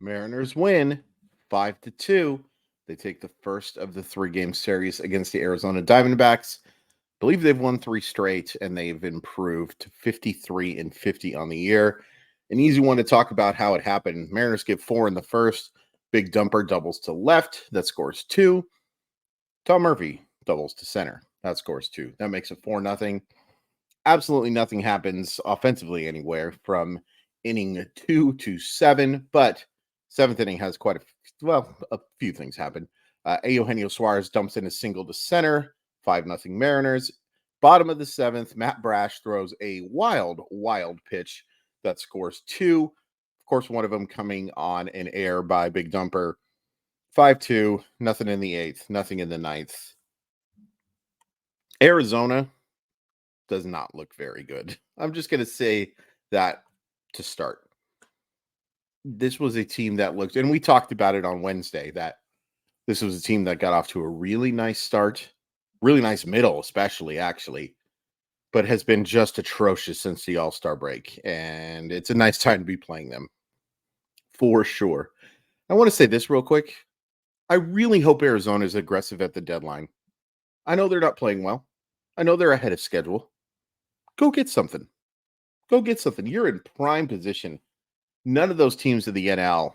Mariners win 5-2. They take the first of the 3-game series against the Arizona Diamondbacks. I believe they've won 3 straight, and they've improved to 53-50 on the year. An easy one to talk about how it happened. Mariners get 4 in the first. Big Dumper doubles to left. That scores 2. Tom Murphy doubles to center. That scores 2. That makes it 4-0. Absolutely nothing happens offensively anywhere from inning 2 to 7, but seventh inning has a few things happen. Eugenio Suarez dumps in a single to center, 5-0 Mariners. Bottom of the 7th, Matt Brash throws a wild pitch that scores 2. Of course, one of them coming on an air by Big Dumper. 5-2, nothing in the 8th, nothing in the 9th. Arizona does not look very good. I'm just going to say that to start. This was a team that looked, and we talked about it on Wednesday, that this was a team that got off to a really nice start, really nice middle, especially, actually, but has been just atrocious since the All-Star break, and it's a nice time to be playing them, for sure. I want to say this real quick. I really hope Arizona is aggressive at the deadline. I know they're not playing well. I know they're ahead of schedule. Go get something. Go get something. You're in prime position. None of those teams of the NL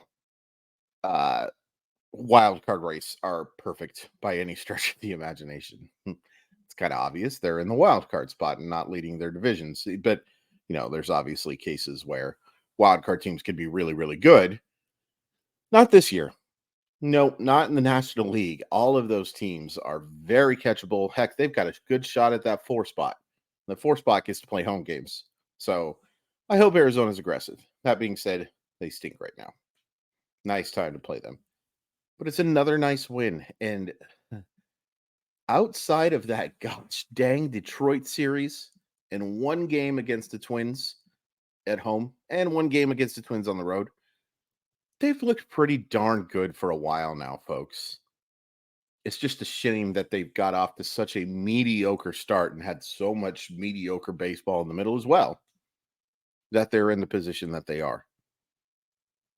wild card race are perfect by any stretch of the imagination. It's kind of obvious they're in the wild card spot and not leading their divisions. But, there's obviously cases where wild card teams could be really, really good. Not this year. No, not in the National League. All of those teams are very catchable. Heck, they've got a good shot at that 4 spot. The 4 spot gets to play home games. So I hope Arizona's aggressive. That being said, they stink right now. Nice time to play them. But it's another nice win. And outside of that gosh dang Detroit series and 1 game against the Twins at home and 1 game against the Twins on the road, they've looked pretty darn good for a while now, folks. It's just a shame that they've got off to such a mediocre start and had so much mediocre baseball in the middle as well, that they're in the position that they are.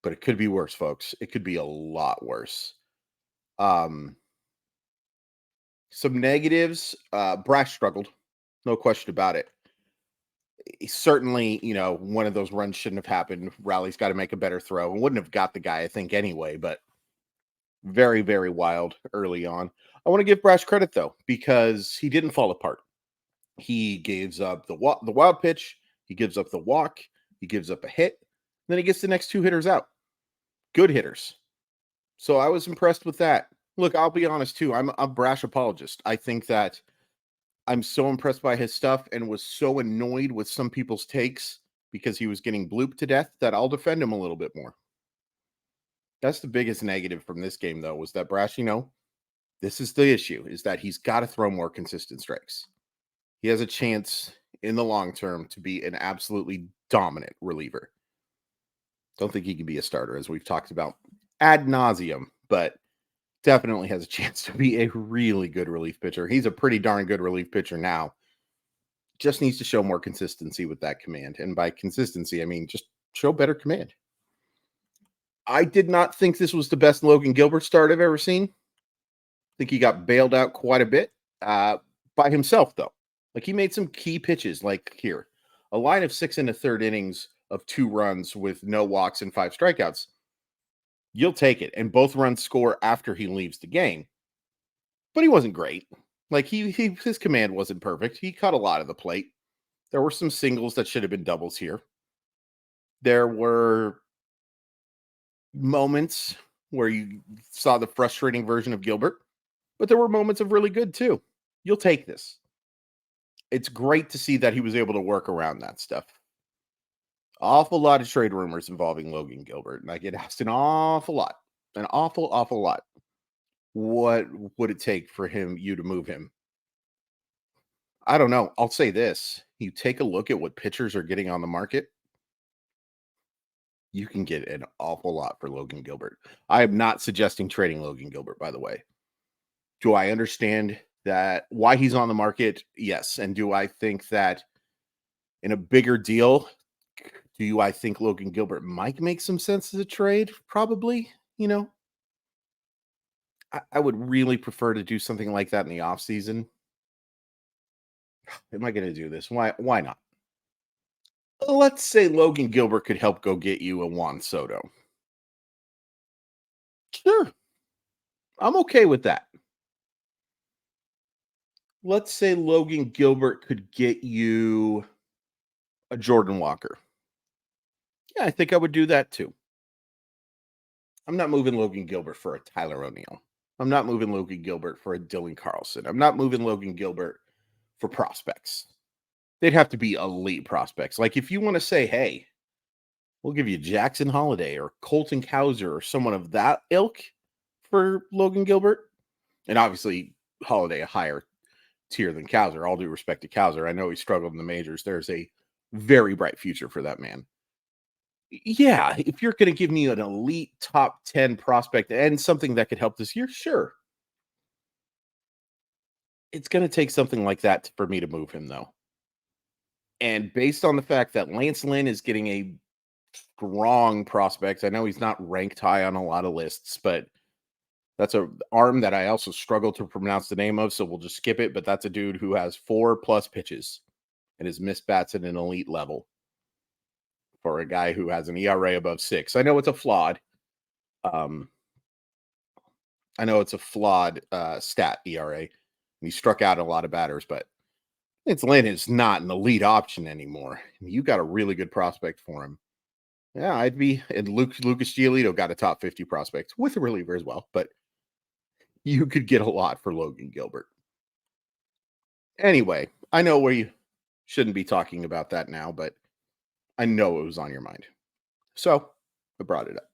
But it could be worse, folks. It could be a lot worse. Some negatives. Brash struggled. No question about it. Certainly, one of those runs shouldn't have happened. Rowley's got to make a better throw. And wouldn't have got the guy, I think, anyway. But very, very wild early on. I want to give Brash credit, though, because he didn't fall apart. He gives up the wild pitch. He gives up the walk. He gives up a hit. Then he gets the next 2 hitters out. Good hitters. So I was impressed with that. Look, I'll be honest, too. I'm a Brash apologist. I think that I'm so impressed by his stuff and was so annoyed with some people's takes because he was getting blooped to death that I'll defend him a little bit more. That's the biggest negative from this game, though, was that Brash, this is the issue, is that he's got to throw more consistent strikes. He has a chance in the long term to be an absolutely dominant reliever. Don't think he can be a starter, as we've talked about ad nauseum, but definitely has a chance to be a really good relief pitcher. He's a pretty darn good relief pitcher now. Just needs to show more consistency with that command. And by consistency, I mean just show better command. I did not think this was the best Logan Gilbert start I've ever seen. I think he got bailed out quite a bit by himself, though. Like, he made some key pitches, like here. A line of 6 1/3 innings of 2 runs with no walks and 5 strikeouts. You'll take it. And both runs score after he leaves the game. But he wasn't great. Like, his command wasn't perfect. He caught a lot of the plate. There were some singles that should have been doubles here. There were moments where you saw the frustrating version of Gilbert, but there were moments of really good too. You'll take this. It's great to see that he was able to work around that stuff. Awful lot of trade rumors involving Logan Gilbert, and I get asked an awful lot. What would it take for you to move him? I don't know. I'll say this. You take a look at what pitchers are getting on the market, you can get an awful lot for Logan Gilbert. I am not suggesting trading Logan Gilbert, by the way. Do I understand that why he's on the market? Yes. And do I think that in a bigger deal, I think Logan Gilbert might make some sense as a trade? Probably. I would really prefer to do something like that in the offseason. Am I going to do this? Why not? Let's say Logan Gilbert could help go get you a Juan Soto. Sure, I'm okay with that. Let's say Logan Gilbert could get you a Jordan Walker. Yeah, I think I would do that too. I'm not moving Logan Gilbert for a Tyler O'Neill. I'm not moving Logan Gilbert for a Dylan Carlson. I'm not moving Logan Gilbert for prospects. They'd have to be elite prospects. Like if you want to say, hey, we'll give you Jackson Holiday or Colton Cowser or someone of that ilk for Logan Gilbert. And obviously, Holiday a higher tier than Cowser. All due respect to Cowser. I know he struggled in the majors. There's a very bright future for that man. Yeah, if you're going to give me an elite top 10 prospect and something that could help this year, sure. It's going to take something like that for me to move him, though. And based on the fact that Lance Lynn is getting a strong prospect, I know he's not ranked high on a lot of lists, but that's a arm that I also struggle to pronounce the name of, so we'll just skip it. But that's a dude who has 4+ pitches and has missed bats at an elite level for a guy who has an ERA above 6. I know it's a flawed. I know it's a flawed stat ERA. And he struck out a lot of batters, but Lance Lynn is not an elite option anymore. You got a really good prospect for him. Yeah, I'd be. And Lucas Giolito got a top 50 prospect with a reliever as well, but you could get a lot for Logan Gilbert. Anyway, I know we shouldn't be talking about that now, but I know it was on your mind. So I brought it up.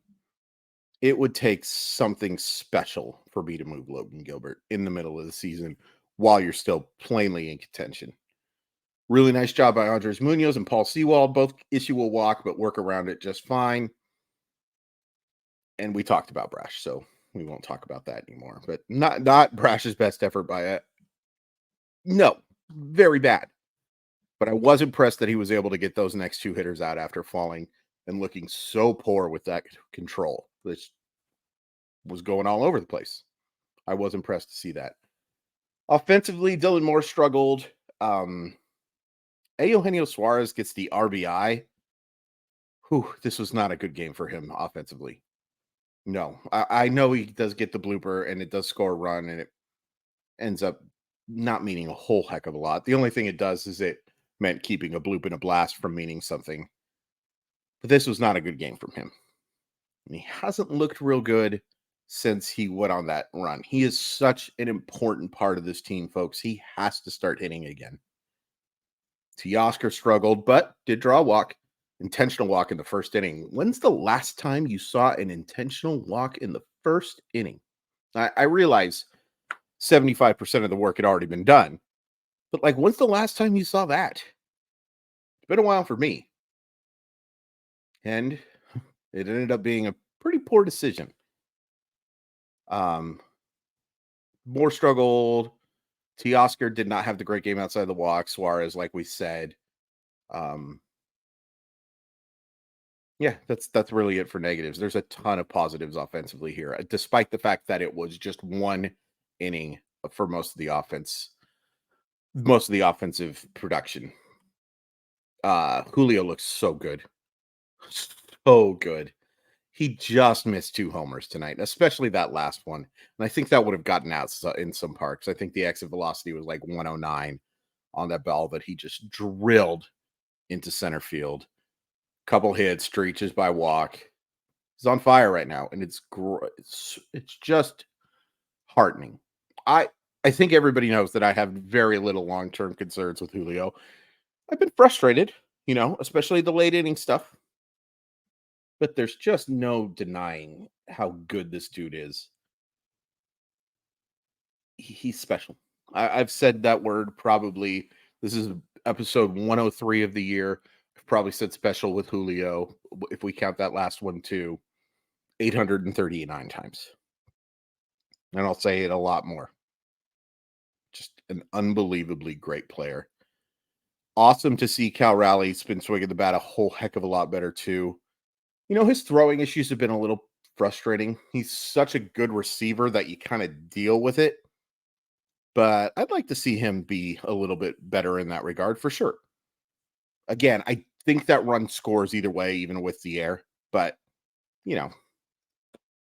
It would take something special for me to move Logan Gilbert in the middle of the season while you're still plainly in contention. Really nice job by Andres Munoz and Paul Sewald. Both issue a walk, but work around it just fine. And we talked about Brash, so we won't talk about that anymore. But not Brash's best effort by it. No, very bad. But I was impressed that he was able to get those next 2 hitters out after falling and looking so poor with that control, which was going all over the place. I was impressed to see that. Offensively, Dylan Moore struggled. Eugenio Suarez gets the RBI. This was not a good game for him offensively. No, I know he does get the blooper and it does score a run and it ends up not meaning a whole heck of a lot. The only thing it does is it meant keeping a bloop and a blast from meaning something. But this was not a good game from him. And he hasn't looked real good since he went on that run. He is such an important part of this team, folks. He has to start hitting again. Teoscar struggled, but did draw a walk. Intentional walk in the first inning. When's the last time you saw an intentional walk in the first inning? I realize 75% of the work had already been done, but like, when's the last time you saw that? It's been a while for me. And it ended up being a pretty poor decision. Moore struggled. Teoscar did not have the great game outside the walk. Suarez, like we said. Yeah, that's really it for negatives. There's a ton of positives offensively here, despite the fact that it was just one inning for most of the offensive production. Julio looks so good. So good. He just missed 2 homers tonight, especially that last one. And I think that would have gotten out in some parks. I think the exit velocity was like 109 on that ball that he just drilled into center field. Couple hits, reaches by walk. He's on fire right now, and it's just heartening. I think everybody knows that I have very little long-term concerns with Julio. I've been frustrated, especially the late inning stuff. But there's just no denying how good this dude is. He's special. I've said that word probably. This is episode 103 of the year. I've probably said special with Julio, if we count that last one too, 839 times. And I'll say it a lot more. Just an unbelievably great player. Awesome to see Cal Rally's been swinging the bat a whole heck of a lot better too. His throwing issues have been a little frustrating. He's such a good receiver that you kind of deal with it, but I'd like to see him be a little bit better in that regard for sure. Again, I think that run scores either way, even with the air, but you know,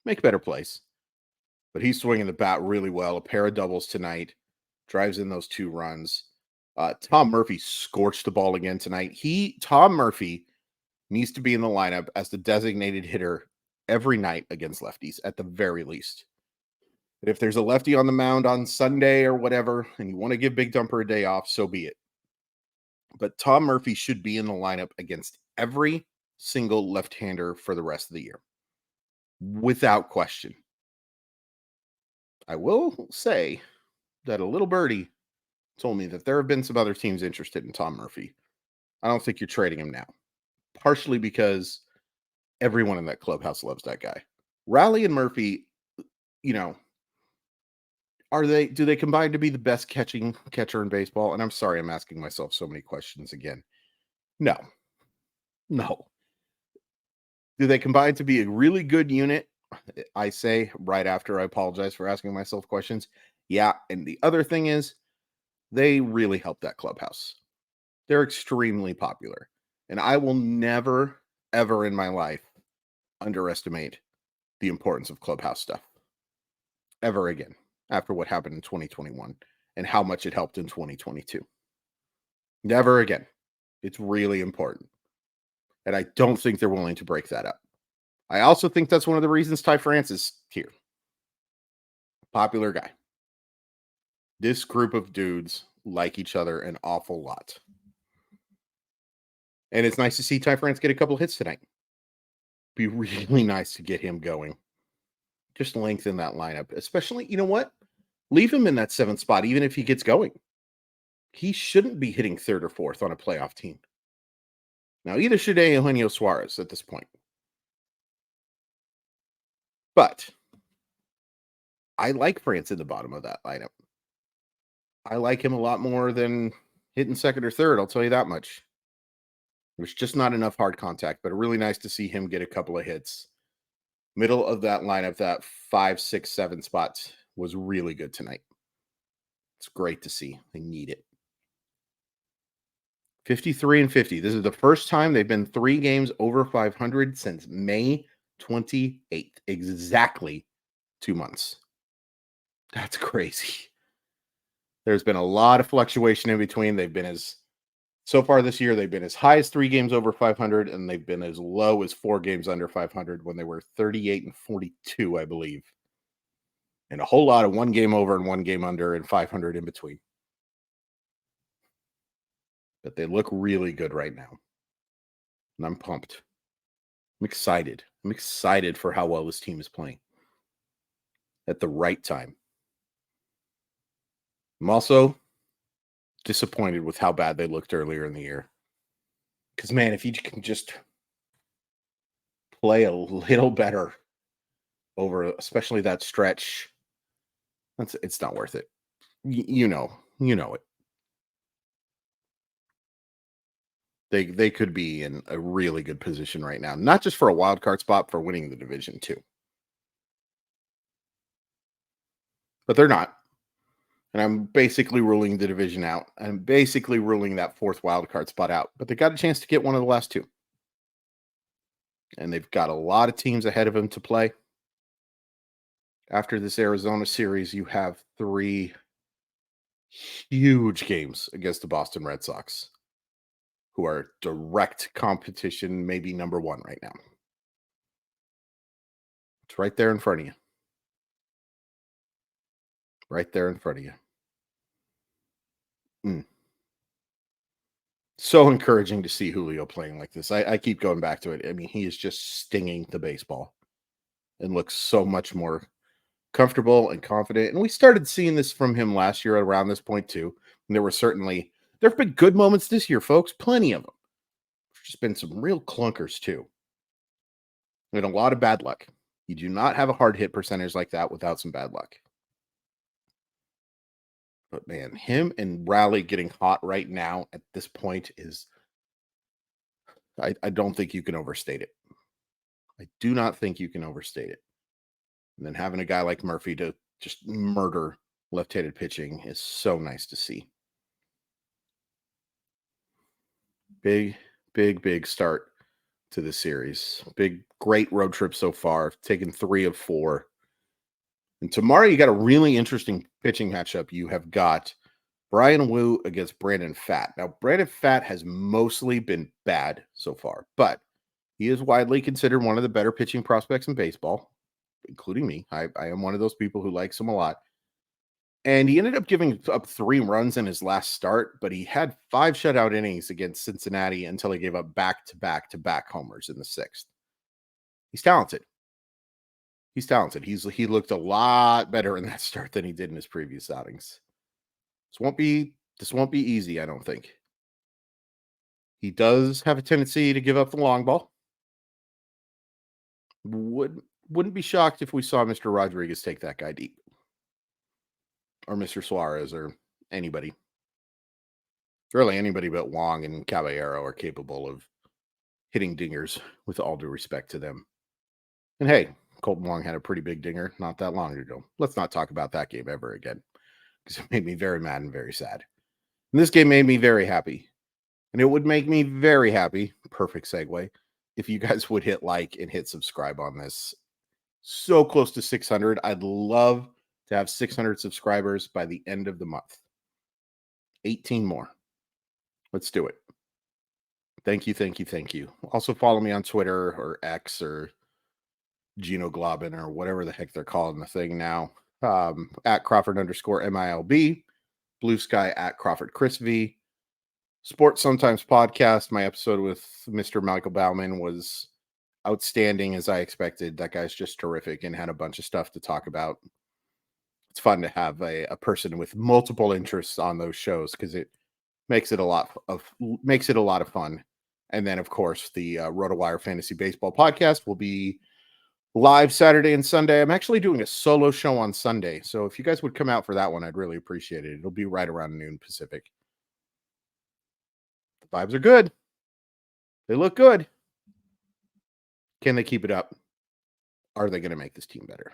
make better plays. But he's swinging the bat really well. A pair of doubles tonight, drives in those 2 runs. Tom Murphy scorched the ball again tonight. Tom Murphy needs to be in the lineup as the designated hitter every night against lefties at the very least. And if there's a lefty on the mound on Sunday or whatever, and you want to give Big Dumper a day off, so be it. But Tom Murphy should be in the lineup against every single left-hander for the rest of the year, without question. I will say that a little birdie told me that there have been some other teams interested in Tom Murphy. I don't think you're trading him now, partially because everyone in that clubhouse loves that guy. Raleigh and Murphy, you know, do they combine to be the best catcher in baseball? And I'm sorry, I'm asking myself so many questions again. No. Do they combine to be a really good unit? I say right after I apologize for asking myself questions. Yeah. And the other thing is, they really help that clubhouse. They're extremely popular. And I will never, ever in my life underestimate the importance of clubhouse stuff ever again after what happened in 2021 and how much it helped in 2022. Never again. It's really important. And I don't think they're willing to break that up. I also think that's one of the reasons Ty France is here. Popular guy. This group of dudes like each other an awful lot. And it's nice to see Ty France get a couple hits tonight. Be really nice to get him going. Just lengthen that lineup. Especially, you know what? Leave him in that 7th spot, even if he gets going. He shouldn't be hitting 3rd or 4th on a playoff team. Now, either should Eugenio Suarez at this point. But I like France in the bottom of that lineup. I like him a lot more than hitting 2nd or 3rd, I'll tell you that much. There's just not enough hard contact, but really nice to see him get a couple of hits. Middle of that lineup, that 5, 6, 7 spots was really good tonight. It's great to see. They need it. 53-50. This is the first time they've been 3 games over 500 since May 28th. Exactly 2 months. That's crazy. There's been a lot of fluctuation in between. So far this year, they've been as high as 3 games over 500, and they've been as low as 4 games under 500 when they were 38-42, I believe. And a whole lot of 1 game over and 1 game under and 500 in between. But they look really good right now. And I'm pumped. I'm excited. I'm excited for how well this team is playing at the right time. I'm also disappointed with how bad they looked earlier in the year. Because, man, if you can just play a little better over, especially that stretch, it's not worth it. You know it. They could be in a really good position right now, not just for a wild card spot, for winning the division too. But they're not. And I'm basically ruling the division out. I'm basically ruling that 4th wild card spot out. But they got a chance to get one of the last 2. And they've got a lot of teams ahead of them to play. After this Arizona series, you have 3 huge games against the Boston Red Sox, who are direct competition, maybe number 1 right now. It's right there in front of you. Right there in front of you. So encouraging to see Julio playing like this. I keep going back to it. I mean, he is just stinging the baseball and looks so much more comfortable and confident. And we started seeing this from him last year around this point too. And there have been good moments this year, folks. Plenty of them. There's just been some real clunkers too. And a lot of bad luck. You do not have a hard hit percentage like that without some bad luck. But man, him and Raleigh getting hot right now at this point is, I don't think you can overstate it. I do not think you can overstate it. And then having a guy like Murphy to just murder left-handed pitching is so nice to see. Big, big start to the series. Great road trip so far. Taken 3 of 4. And tomorrow you got a really interesting pitching matchup. You have got Brian Wu against Brandon Pfaadt. Now, Brandon Pfaadt has mostly been bad so far, but he is widely considered one of the better pitching prospects in baseball, including me. I am one of those people who likes him a lot. And he ended up giving up 3 runs in his last start, but he had 5 shutout innings against Cincinnati until he gave up back-to-back homers in the 6th. He's talented. He looked a lot better in that start than he did in his previous outings. This won't be easy, I don't think. He does have a tendency to give up the long ball. Wouldn't be shocked if we saw Mr. Rodriguez take that guy deep. Or Mr. Suarez or anybody. Really anybody but Wong and Caballero are capable of hitting dingers, with all due respect to them. And hey, Colton Wong had a pretty big dinger not that long ago. Let's not talk about that game ever again, because it made me very mad and very sad. And this game made me very happy. And it would make me very happy, perfect segue, if you guys would hit like and hit subscribe on this. So close to 600. I'd love to have 600 subscribers by the end of the month. 18 more. Let's do it. Thank you. Also follow me on Twitter or X or Gino Globin or whatever the heck they're calling the thing now. At Crawford_MILB. Blue Sky at Crawford Chris V. Sports Sometimes podcast. My episode with Mr. Michael Bauman was outstanding, as I expected. That guy's just terrific and had a bunch of stuff to talk about. It's fun to have a person with multiple interests on those shows, because it makes it a lot of fun. And then, of course, the RotoWire Fantasy Baseball podcast will be live Saturday and Sunday. I'm actually doing a solo show on Sunday, so if you guys would come out for that one, I'd really appreciate it. It'll be right around noon Pacific. The vibes are good. They look good. Can they keep it up? Are they going to make this team better?